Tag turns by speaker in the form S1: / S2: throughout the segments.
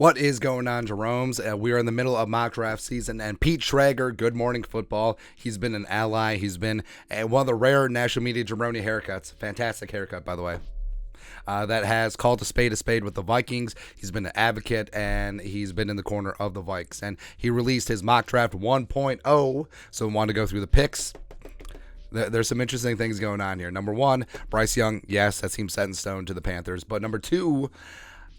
S1: What is going on, Jerome's? We are in the middle of mock draft season, and Pete Schrager, Good Morning Football, he's been an ally. He's been one of the rare national media jabroni haircuts. Fantastic haircut, by the way. That has called a spade with the Vikings. He's been an advocate, and he's been in the corner of the Vikes. And he released his mock draft 1.0, so we want to go through the picks. There's some interesting things going on here. Number one, Bryce Young, yes, that seems set in stone to the Panthers. But number two,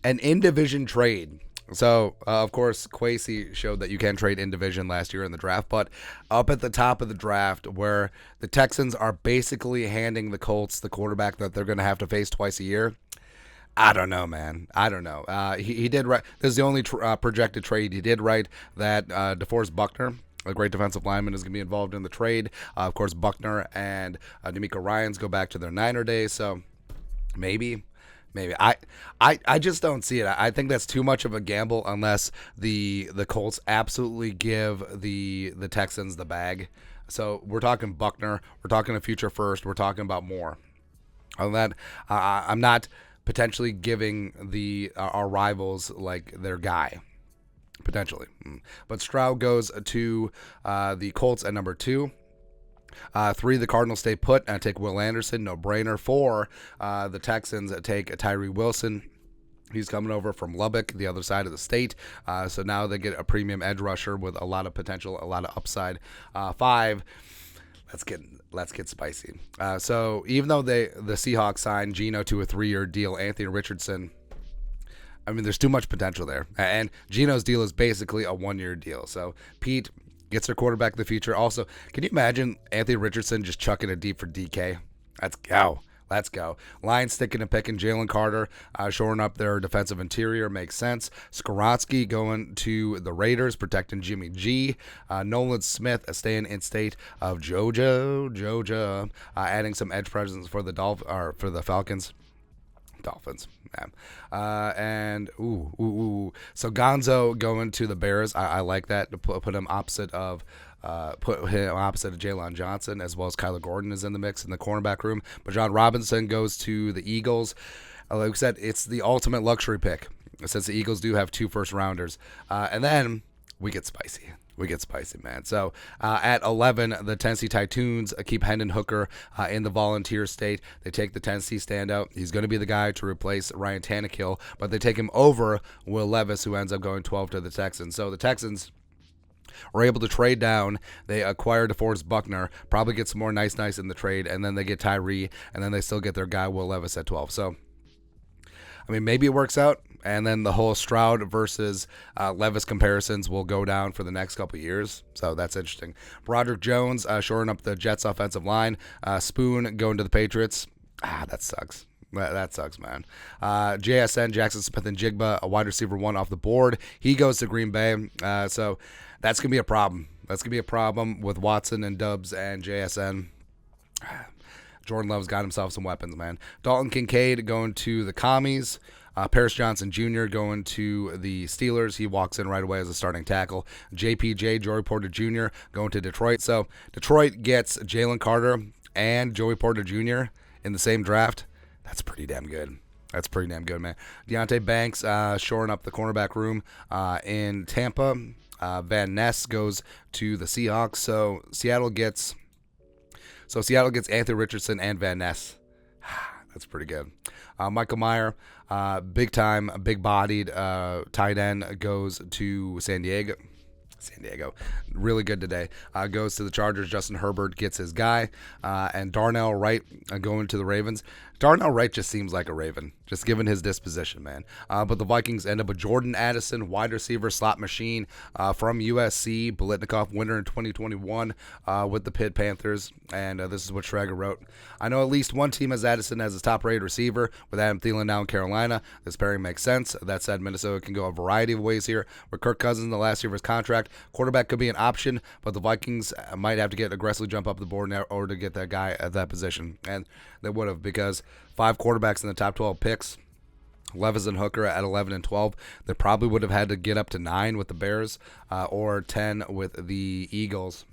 S1: an in-division trade. So, of course, Kwesi showed that you can trade in division last year in the draft, but up at the top of the draft where the Texans are basically handing the Colts the quarterback that they're going to have to face twice a year, I don't know, man. I don't know. He did write, this is the only projected trade he did write, that DeForest Buckner, a great defensive lineman, is going to be involved in the trade. Of course, Buckner and D'Amico Ryans go back to their Niner days, so maybe. I just don't see it. I think that's too much of a gamble unless the Colts absolutely give the Texans the bag. So we're talking Buckner. We're talking a future first. We're talking about more. Other than that, I'm not potentially giving our rivals like their guy. Potentially. But Stroud goes to the Colts at number 2. 3, the Cardinals stay put and take Will Anderson, no brainer. 4, the Texans take Tyree Wilson. He's coming over from Lubbock, the other side of the state. So now they get a premium edge rusher with a lot of potential, a lot of upside. 5, let's get spicy. So even though the Seahawks signed Geno to a 3-year deal, Anthony Richardson, I mean, there's too much potential there. And Geno's deal is basically a 1-year deal. So Pete gets their quarterback of the future. Also, can you imagine Anthony Richardson just chucking it deep for DK? Let's go. Let's go. Lions sticking and picking. Jalen Carter shoring up their defensive interior. Makes sense. Skoronski going to the Raiders, protecting Jimmy G. Nolan Smith staying in state of Georgia, adding some edge presence for the Falcons. Dolphins, man. So Gonzo going to the Bears. I like that, to put him opposite of Jalen Johnson, as well as Kyler Gordon is in the mix in the cornerback room. But John Robinson goes to the Eagles. Like I said, it's the ultimate luxury pick, since the Eagles do have 2 first-rounders. And then we get spicy. Man. So at 11, the Tennessee Titans keep Hendon Hooker in the volunteer state. They take the Tennessee standout. He's going to be the guy to replace Ryan Tannehill, but they take him over Will Levis, who ends up going 12 to the Texans. So the Texans were able to trade down. They acquired DeForest Buckner, probably get some more nice in the trade, and then they get Tyree, and then they still get their guy Will Levis at 12. So, I mean, maybe it works out, and then the whole Stroud versus Levis comparisons will go down for the next couple of years. So that's interesting. Broderick Jones shoring up the Jets' offensive line. Spoon going to the Patriots. That sucks. That sucks, man. JSN, Jackson Smith and Jigba, a wide receiver 1 off the board. He goes to Green Bay. So that's going to be a problem. That's going to be a problem with Watson and Dubs and JSN. Jordan Love's got himself some weapons, man. Dalton Kincaid going to the Commies. Paris Johnson Jr. going to the Steelers. He walks in right away as a starting tackle. JPJ, Joey Porter Jr. going to Detroit. So Detroit gets Jalen Carter and Joey Porter Jr. in the same draft. That's pretty damn good. Man. Deontay Banks shoring up the cornerback room in Tampa. Van Ness goes to the Seahawks. So Seattle gets Anthony Richardson and Van Ness. That's pretty good. Michael Mayer, big-bodied tight end, goes to San Diego. Really good today. Goes to the Chargers. Justin Herbert gets his guy. And Darnell Wright going to the Ravens. Darnell Wright just seems like a Raven, just given his disposition, man. But the Vikings end up with Jordan Addison, wide receiver, slot machine from USC, Biletnikoff winner in 2021 with the Pitt Panthers. And this is what Schrager wrote. I know at least one team has Addison as his top-rated receiver, with Adam Thielen now in Carolina. This pairing makes sense. That said, Minnesota can go a variety of ways here. With Kirk Cousins in the last year of his contract, quarterback could be an option, but the Vikings might have to aggressively jump up the board in order to get that guy at that position. And they would have, because 5 quarterbacks in the top 12 picks, Levis and Hooker at 11 and 12. They probably would have had to get up to 9 with the Bears or 10 with the Eagles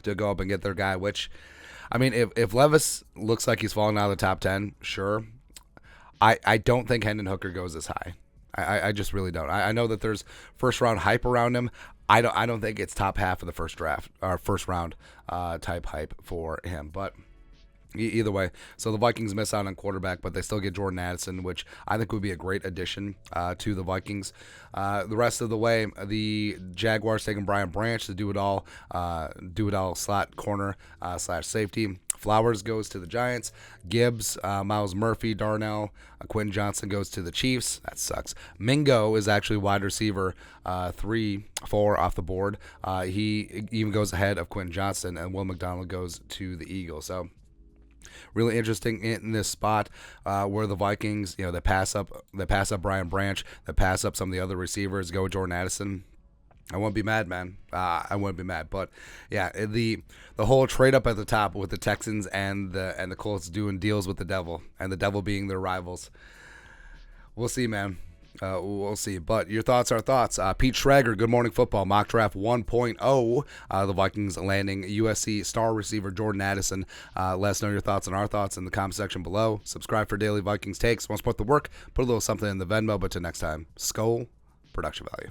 S1: to go up and get their guy, which, I mean, if Levis looks like he's falling out of the top 10, sure. I don't think Hendon Hooker goes as high. I just really don't. I know that there's first round hype around him. I don't think it's top half of the first draft or first round type hype for him. But either way, so the Vikings miss out on quarterback, but they still get Jordan Addison, which I think would be a great addition to the Vikings. The rest of the way, the Jaguars taking Brian Branch, the do-it-all slot corner / safety. Flowers goes to the Giants. Gibbs, Miles Murphy, Darnell, Quentin Johnson goes to the Chiefs. That sucks. Mingo is actually wide receiver 3-4 off the board. He even goes ahead of Quentin Johnson, and Will McDonald goes to the Eagles. So really interesting in this spot where the Vikings, they pass up Brian Branch, they pass up some of the other receivers, go with Jordan Addison. I won't be mad, man. I won't be mad. But yeah, the whole trade up at the top with the Texans and the Colts doing deals with the devil, and the devil being their rivals. We'll see, man. We'll see. But your thoughts are thoughts. Pete Schrager, Good Morning Football, Mock Draft 1.0. The Vikings landing USC star receiver Jordan Addison. Let us know your thoughts and our thoughts in the comment section below. Subscribe for daily Vikings takes. Want to support the work? Put a little something in the Venmo. But till next time, Skull Production Value.